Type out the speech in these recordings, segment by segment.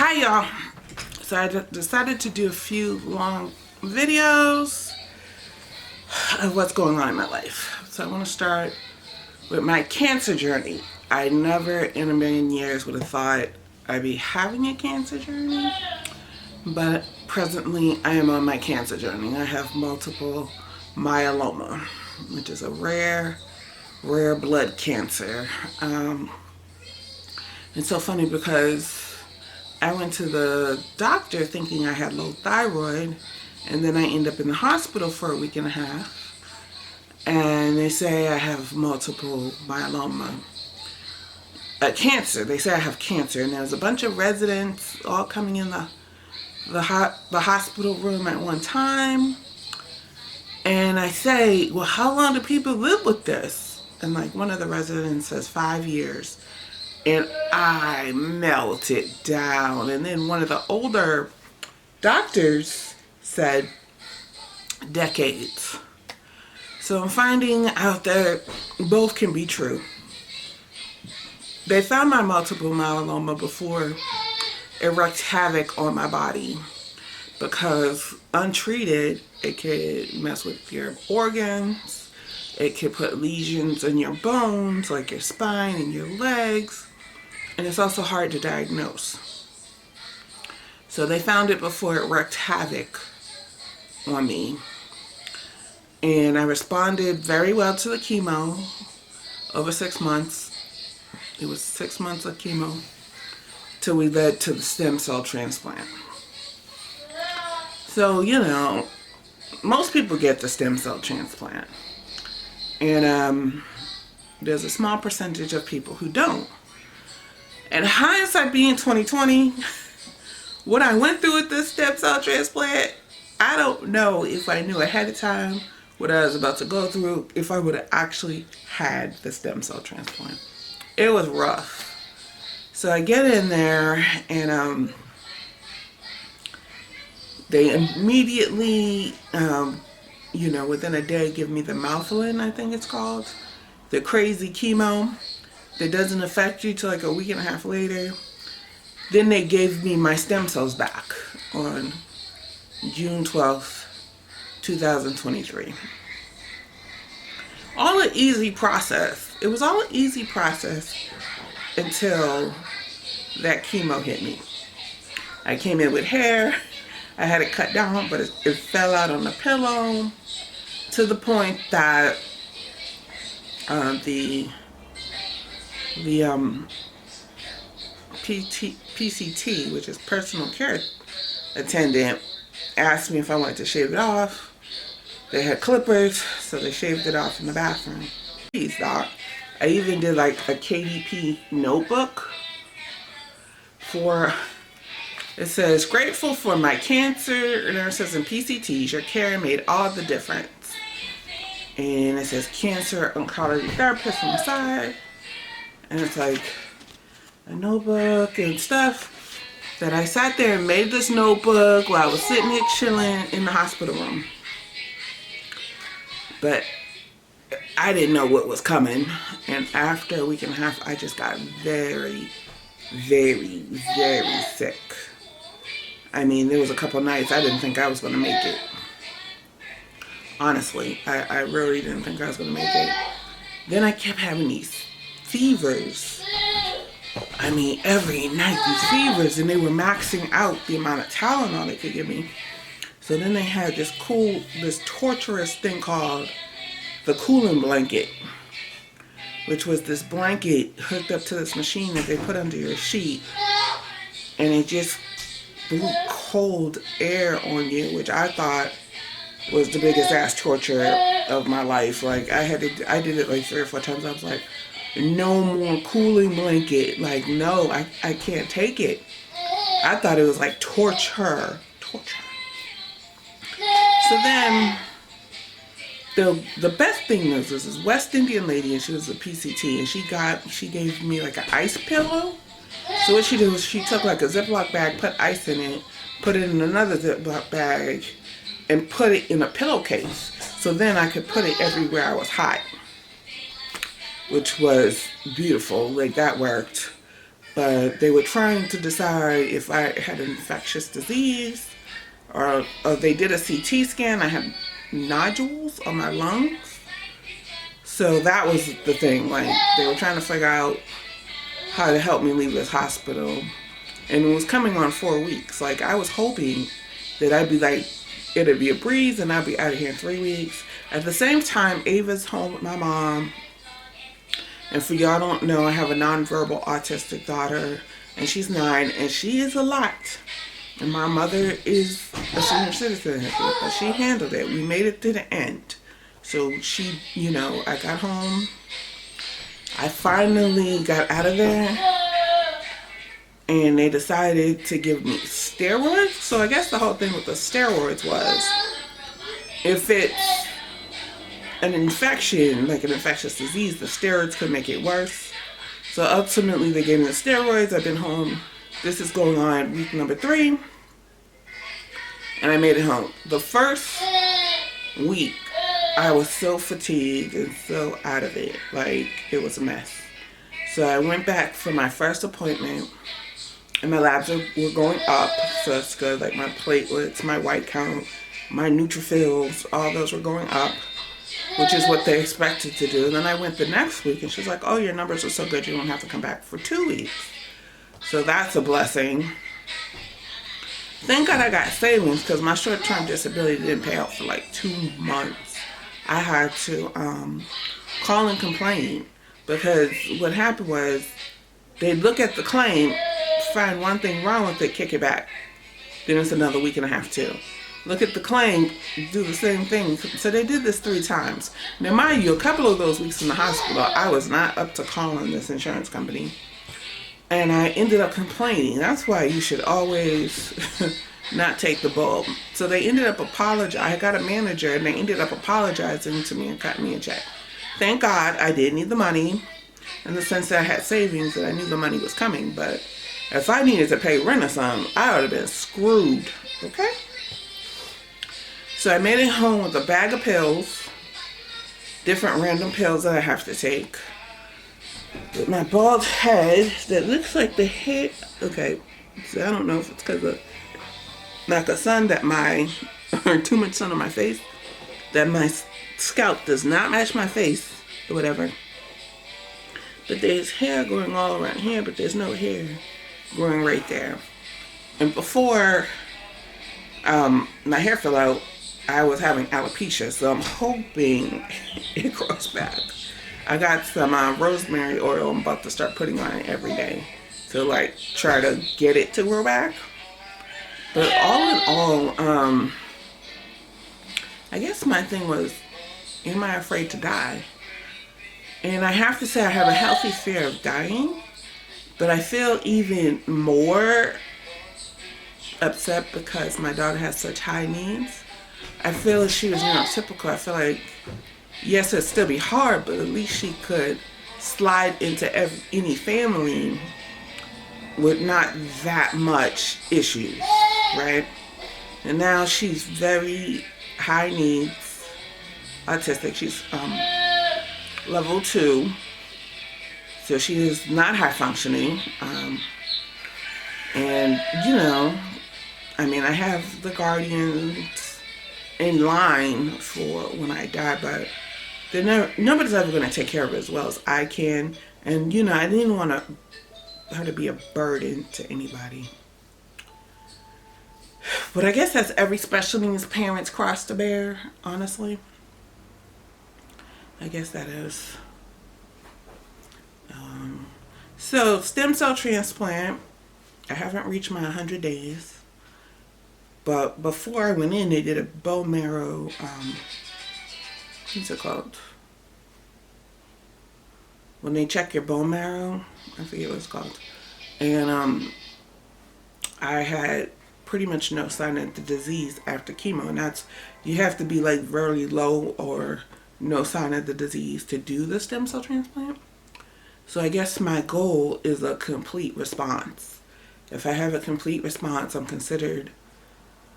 Hi y'all. So I decided to do a few long videos of what's going on in my life. So I want to start with my cancer journey. I never in a million years would have thought I'd be having a cancer journey, but presently I am on my cancer journey. I have multiple myeloma, which is a rare blood cancer. It's so funny because I went to the doctor thinking I had low thyroid, and then I end up in the hospital for a week and a half, and they say I have multiple myeloma. Cancer. They say I have cancer, and there's a bunch of residents all coming in the hospital room at one time, and I say, well, how long do people live with this? And like one of the residents says 5 years. And I melted down. And then one of the older doctors said decades. So I'm finding out that both can be true. They found my multiple myeloma before it wreaked havoc on my body, because untreated, it could mess with your organs. It could put lesions in your bones, like your spine and your legs. And it's also hard to diagnose. So they found it before it wreaked havoc on me. And I responded very well to the chemo over 6 months. It was 6 months of chemo till we led to the stem cell transplant. So, you know, most people get the stem cell transplant. And there's a small percentage of people who don't. And hindsight being 2020, what I went through with this stem cell transplant, I don't know if I knew ahead of time what I was about to go through, if I would have actually had the stem cell transplant. It was rough. So I get in there, and they immediately, within a day, give me the Melphalan, I think it's called, the crazy chemo that doesn't affect you till like a week and a half later. Then they gave me my stem cells back on June 12th, 2023. All an easy process. It was all an easy process until that chemo hit me. I came in with hair. I had it cut down, but it fell out on the pillow to the point that the PCT, which is personal care attendant, asked me if I wanted to shave it off. They had clippers, so they shaved it off in the bathroom. Please, doc. I even did like a KDP notebook it says, grateful for my cancer nurses and PCTs. Your care made all the difference. And it says cancer oncology therapist on the side. And it's like a notebook and stuff that I sat there and made this notebook while I was sitting here chilling in the hospital room. But I didn't know what was coming. And after a week and a half, I just got very, very, very sick. I mean, there was a couple nights I didn't think I was going to make it. Honestly, I really didn't think I was going to make it. Then I kept having these fevers. I mean, every night these fevers, and they were maxing out the amount of Tylenol they could give me. So then they had this torturous thing called the cooling blanket, which was this blanket hooked up to this machine that they put under your sheet, and it just blew cold air on you, which I thought was the biggest ass torture of my life. Like I did it like 3 or 4 times. I was like, no more cooling blanket. Like, no, I can't take it. I thought it was like torture. So then, the best thing was this West Indian lady, and she was a PCT, and she gave me like an ice pillow. So what she did was she took like a Ziploc bag, put ice in it, put it in another Ziploc bag, and put it in a pillowcase. So then I could put it everywhere I was hot, which was beautiful. Like that worked. but they were trying to decide if I had an infectious disease, or they did a CT scan. I had nodules on my lungs. So that was the thing. Like, they were trying to figure out how to help me leave this hospital. And it was coming on 4 weeks. Like, I was hoping that I'd be like, it'd be a breeze and I'd be out of here in 3 weeks. At the same time, Ava's home with my mom. And for y'all don't know, I have a nonverbal autistic daughter. And she's 9, and she is a lot. And my mother is a senior citizen, but she handled it. We made it to the end. So she, I got home. I finally got out of there. And they decided to give me steroids. So I guess the whole thing with the steroids was, if it's an infection, like an infectious disease, the steroids could make it worse. So ultimately they gave me the steroids. I've been home. This is going on week number 3. And I made it home. The first week, I was so fatigued and so out of it. Like, it was a mess. So I went back for my first appointment. And my labs were going up. So that's good. Like, my platelets, my white count, my neutrophils, all those were going up, which is what they expected to do. And then I went the next week, and she's like, oh, your numbers are so good, you don't have to come back for 2 weeks. So that's a blessing. Thank God I got savings, because my short-term disability didn't pay out for like 2 months. I had to call and complain, because what happened was they'd look at the claim, find one thing wrong with it, kick it back. Then it's another week and a half too. Look at the claim, do the same thing. So they did this 3 times. Now, mind you, a couple of those weeks in the hospital, I was not up to calling this insurance company. And I ended up complaining. That's why you should always not take the bull. So they ended up apologizing. I got a manager, and they ended up apologizing to me and cut me a check. Thank God I did need the money, in the sense that I had savings and I knew the money was coming. But if I needed to pay rent or something, I would have been screwed. Okay? So I made it home with a bag of pills, different random pills that I have to take. With my bald head that looks like the hair. Okay, so I don't know if it's because of like a sun that or too much sun on my face, that my scalp does not match my face or whatever. But there's hair growing all around here, but there's no hair growing right there. And before my hair fell out, I was having alopecia, so I'm hoping it grows back. I got some rosemary oil I'm about to start putting on it every day to like try to get it to grow back. But all in all, I guess my thing was, am I afraid to die? And I have to say I have a healthy fear of dying, but I feel even more upset because my daughter has such high needs. I feel if she was neurotypical, I feel like, yes, it'd still be hard, but at least she could slide into any family with not that much issues, right? And now she's very high needs, autistic. She's level 2, so she is not high functioning. And I mean, I have the guardians in line for when I die, but nobody's ever going to take care of it as well as I can. And I didn't want her to be a burden to anybody. But I guess that's every special needs parent's cross to bear, honestly. I guess that is. So stem cell transplant, I haven't reached my 100 days. But before I went in, they did a bone marrow, what's it called? When they check your bone marrow, I forget what it's called. And I had pretty much no sign of the disease after chemo. And that's, you have to be like very low or no sign of the disease to do the stem cell transplant. So I guess my goal is a complete response. If I have a complete response, I'm considered,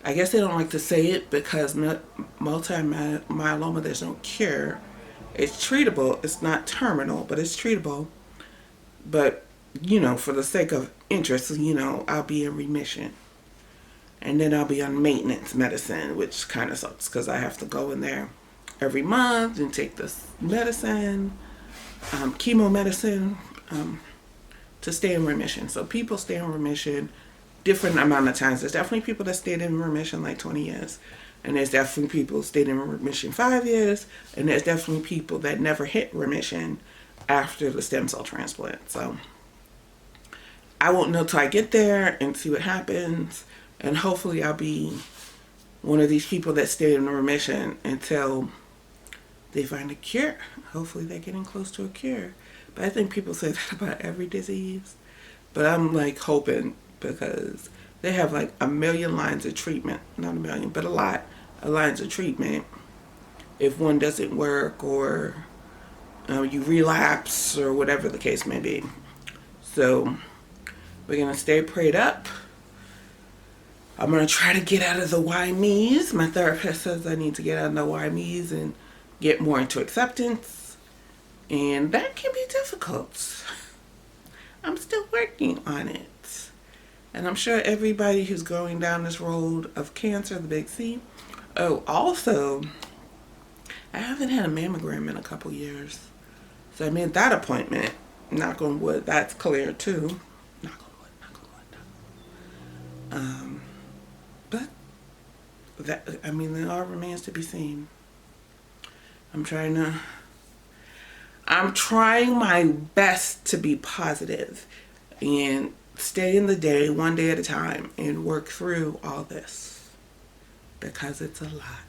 I guess they don't like to say it because multiple myeloma, there's no cure. It's treatable. It's not terminal, but it's treatable. But for the sake of interest, I'll be in remission. And then I'll be on maintenance medicine, which kind of sucks because I have to go in there every month and take this medicine, chemo medicine, to stay in remission. So people stay in remission different amount of times. There's definitely people that stayed in remission like 20 years. And there's definitely people who stayed in remission 5 years. And there's definitely people that never hit remission after the stem cell transplant. So I won't know till I get there and see what happens. And hopefully I'll be one of these people that stayed in remission until they find a cure. Hopefully they're getting close to a cure. But I think people say that about every disease. But I'm like hoping, because they have like a million lines of treatment. Not a million, but a lot of lines of treatment. If one doesn't work, or you relapse, or whatever the case may be. So we're going to stay prayed up. I'm going to try to get out of the why me's. My therapist says I need to get out of the why me's and get more into acceptance. And that can be difficult. I'm still working on it. And I'm sure everybody who's going down this road of cancer, the big C. Oh, also, I haven't had a mammogram in a couple years. So I made that appointment. Knock on wood, that's clear too. Knock on wood, knock on wood, knock on wood. But it all remains to be seen. I'm trying my best to be positive and stay in the day, one day at a time, and work through all this, because it's a lot.